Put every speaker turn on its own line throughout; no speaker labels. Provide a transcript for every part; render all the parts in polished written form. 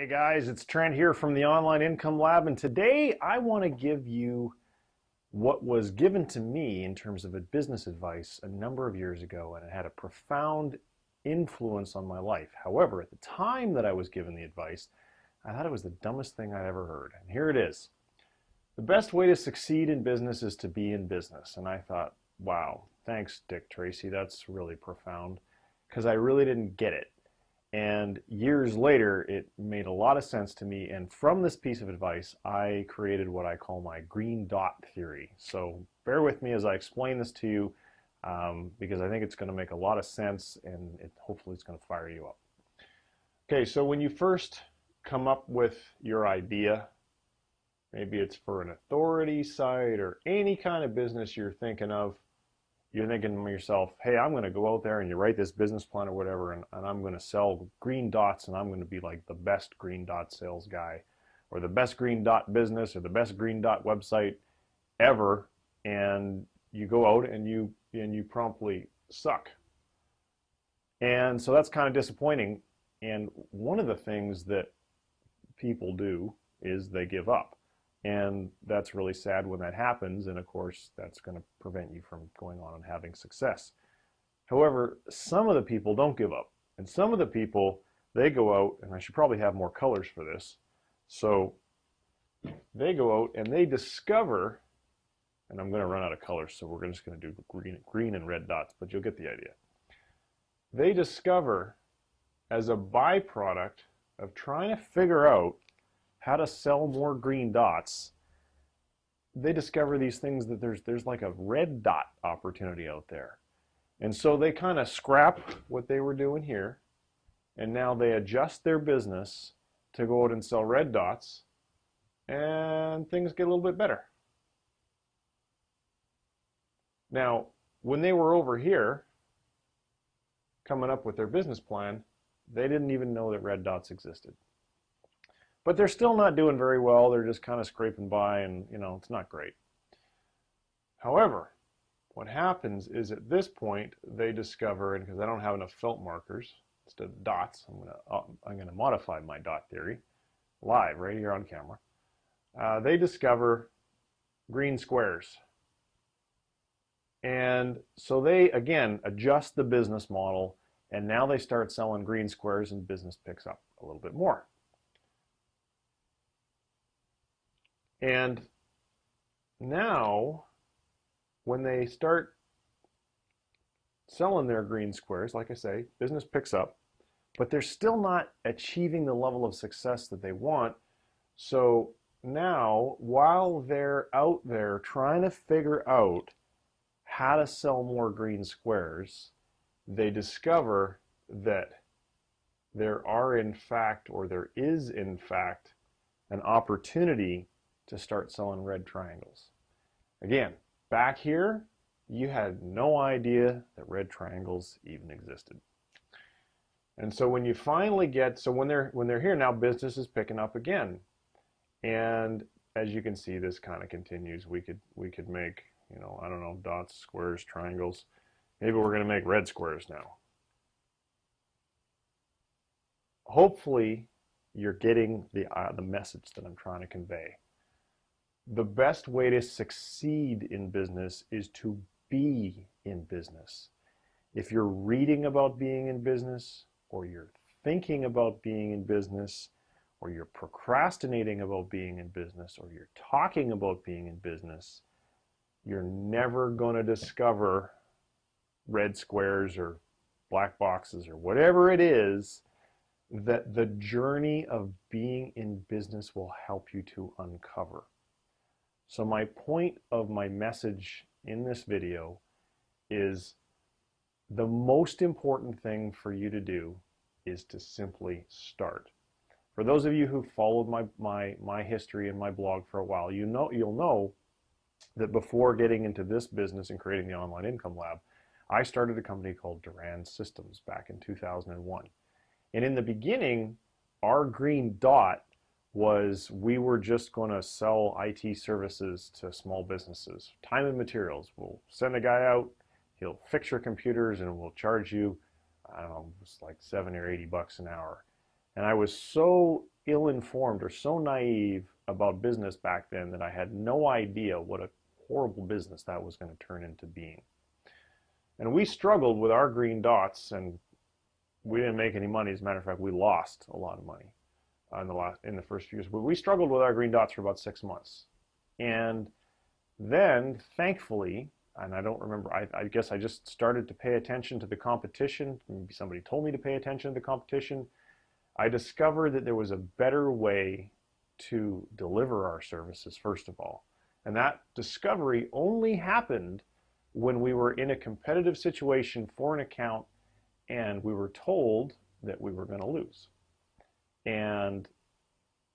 Hey guys, it's Trent here from the Online Income Lab, and today I want to give you what was given to me in terms of a business advice a number of years ago, and it had a profound influence on my life. However, at the time that I was given the advice, I thought it was the dumbest thing I'd ever heard. And here it is. The best way to succeed in business is to be in business. And I thought, wow, thanks, Dick Tracy. That's really profound, because I really didn't get it. And years later, it made a lot of sense to me. And from this piece of advice, I created what I call my green dot theory. So bear with me as I explain this to you, because I think it's going to make a lot of sense, and hopefully it's going to fire you up. Okay, so when you first come up with your idea, maybe it's for an authority site or any kind of business you're thinking of, you're thinking to yourself, hey, I'm going to go out there, and you write this business plan or whatever, and I'm going to sell green dots, and I'm going to be like the best green dot sales guy, or the best green dot business, or the best green dot website ever. And you go out and you promptly suck. And so that's kind of disappointing. And one of the things that people do is they give up. And that's really sad when that happens, and of course that's going to prevent you from going on and having success. However, some of the people don't give up, and some of the people, they go out, and I should probably have more colors for this, so they go out and they discover, and I'm going to run out of colors, so we're just going to do green and red dots, but you'll get the idea. They discover, as a byproduct of trying to figure out how to sell more green dots, they discover these things, that there's like a red dot opportunity out there. And so they kind of scrap what they were doing here, and now they adjust their business to go out and sell red dots, and things get a little bit better. Now, when they were over here coming up with their business plan, they didn't even know that red dots existed. But they're still not doing very well. They're just kind of scraping by, and it's not great. However, what happens is at this point they discover, and because I don't have enough felt markers instead of dots, I'm gonna modify my dot theory live right here on camera. They discover green squares, and so they again adjust the business model, and now they start selling green squares, and business picks up a little bit more. And now, when they start selling their green squares, like I say, business picks up, but they're still not achieving the level of success that they want. So now, while they're out there trying to figure out how to sell more green squares, they discover that there is in fact an opportunity to start selling red triangles. Again, back here, you had no idea that red triangles even existed. And so when you finally get, so when they're here now, business is picking up again. And as you can see, this kind of continues. We could make, I don't know, dots, squares, triangles. Maybe we're going to make red squares now. Hopefully, you're getting the message that I'm trying to convey. The best way to succeed in business is to be in business. If you're reading about being in business, or you're thinking about being in business, or you're procrastinating about being in business, or you're talking about being in business, you're never going to discover red squares or black boxes or whatever it is that the journey of being in business will help you to uncover. So my point of my message in this video is, the most important thing for you to do is to simply start. For those of you who followed my history and my blog for a while, you'll know that before getting into this business and creating the Online Income Lab, I started a company called Duran Systems back in 2001. And in the beginning, our green dot was, we were just going to sell IT services to small businesses. Time and materials. We'll send a guy out, he'll fix your computers, and we'll charge you, I don't know, it's like $70 or $80 an hour. And I was so ill-informed or so naive about business back then that I had no idea what a horrible business that was going to turn into being. And we struggled with our green dots, and we didn't make any money. As a matter of fact, we lost a lot of money in the first few years. But we struggled with our green dots for about 6 months. And then, thankfully, and I don't remember, I guess I just started to pay attention to the competition. Maybe somebody told me to pay attention to the competition. I discovered that there was a better way to deliver our services, first of all. And that discovery only happened when we were in a competitive situation for an account and we were told that we were going to lose. And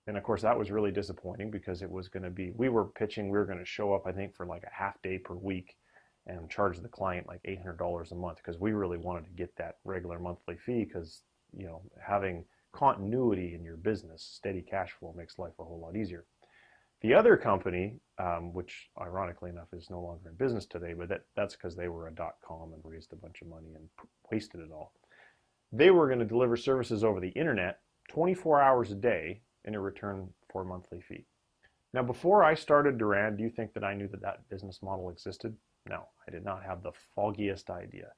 of course that was really disappointing because it was going to be, we were going to show up, I think, for like a half day per week and charge the client like $800 a month because we really wanted to get that regular monthly fee because, you know, having continuity in your business, steady cash flow, makes life a whole lot easier. The other company, which ironically enough is no longer in business today, but that's because they were a .com and raised a bunch of money and wasted it all. They were going to deliver services over the internet 24 hours a day in a return for a monthly fee. Now, before I started Duran, do you think that I knew that that business model existed? No, I did not have the foggiest idea.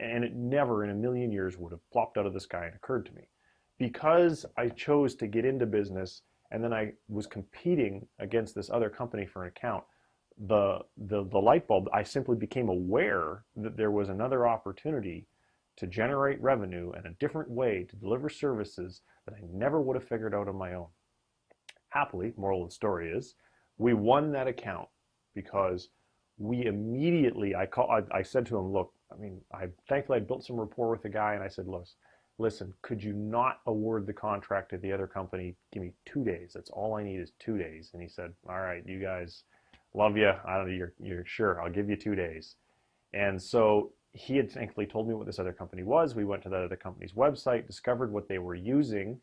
And it never in a million years would have plopped out of the sky and occurred to me. Because I chose to get into business and then I was competing against this other company for an account, the light bulb, I simply became aware that there was another opportunity to generate revenue and a different way to deliver services that I never would have figured out on my own. Happily, moral of the story is, we won that account because we immediately, I said to him, look, thankfully I built some rapport with the guy and I said, listen, could you not award the contract to the other company? Give me 2 days. That's all I need is 2 days. And he said, all right, you guys, love you. I don't know, you're sure. I'll give you 2 days. And so he had thankfully told me what this other company was. We went to that other company's website, discovered what they were using,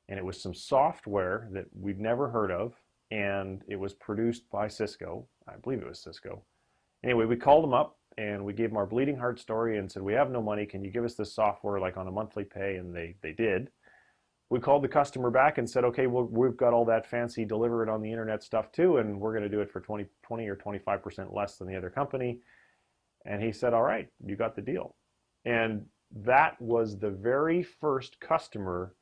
and it was some software that we'd never heard of, and it was produced by Cisco. I believe it was Cisco. Anyway, we called them up, and we gave them our bleeding heart story and said, we have no money, can you give us this software like on a monthly pay? And they did. We called the customer back and said, okay, well, we've got all that fancy deliver it on the internet stuff too, and we're going to do it for 20 or 25% less than the other company. And he said, all right, you got the deal. And that was the very first customer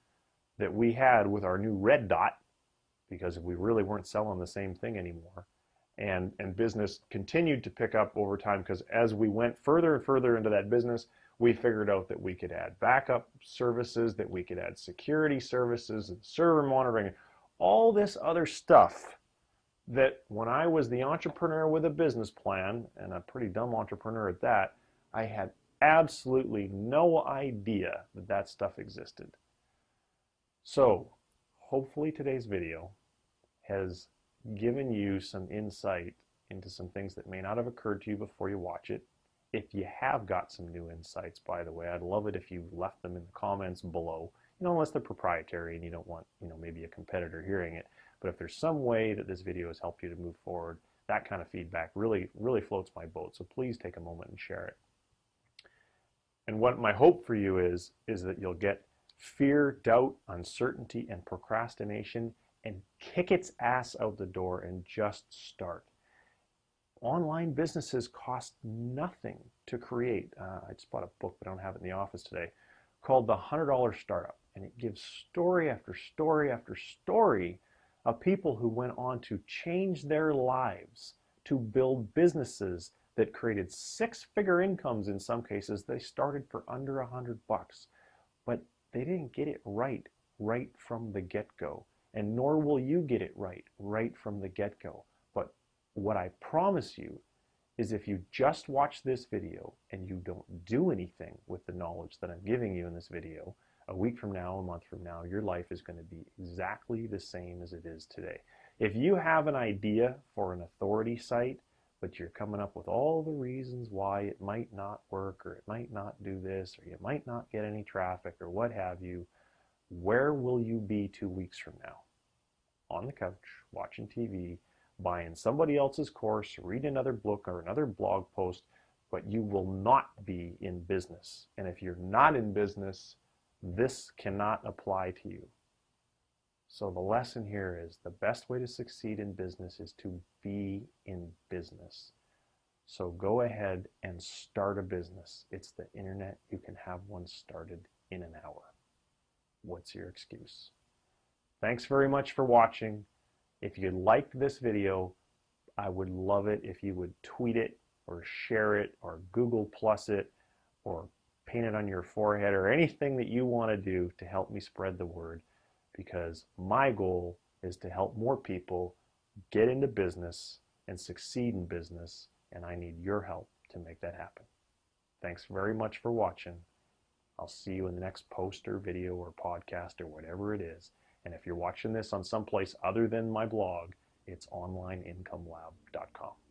that we had with our new red dot, because we really weren't selling the same thing anymore. And business continued to pick up over time because as we went further and further into that business, we figured out that we could add backup services, that we could add security services and server monitoring, all this other stuff that when I was the entrepreneur with a business plan, and a pretty dumb entrepreneur at that, I had absolutely no idea that that stuff existed. So hopefully today's video has given you some insight into some things that may not have occurred to you before you watch it. If you have got some new insights, by the way, I'd love it if you left them in the comments below, unless they're proprietary and you don't want, maybe a competitor hearing it. But if there's some way that this video has helped you to move forward, that kind of feedback really, really floats my boat. So please take a moment and share it. And what my hope for you is that you'll get fear, doubt, uncertainty, and procrastination and kick its ass out the door and just start. Online businesses cost nothing to create. I just bought a book, but I don't have it in the office today, called The $100 Startup. And it gives story after story after story of people who went on to change their lives, to build businesses that created six-figure incomes in some cases. They started for under $100, but they didn't get it right from the get-go. And nor will you get it right from the get-go. But what I promise you is if you just watch this video and you don't do anything with the knowledge that I'm giving you in this video, a week from now, a month from now, your life is going to be exactly the same as it is today. If you have an idea for an authority site, but you're coming up with all the reasons why it might not work, or it might not do this, or you might not get any traffic, or what have you, where will you be 2 weeks from now? On the couch, watching TV, buying somebody else's course, reading another book or another blog post, but you will not be in business. And if you're not in business, this cannot apply to you. So the lesson here is the best way to succeed in business is to be in business. So go ahead and start a business. It's the internet. You can have one started in an hour. What's your excuse? Thanks very much for watching. If you liked this video, I would love it if you would tweet it or share it or Google Plus it or paint it on your forehead or anything that you want to do to help me spread the word, because my goal is to help more people get into business and succeed in business, and I need your help to make that happen. Thanks very much for watching. I'll see you in the next post or video or podcast or whatever it is. And if you're watching this on someplace other than my blog, it's onlineincomelab.com.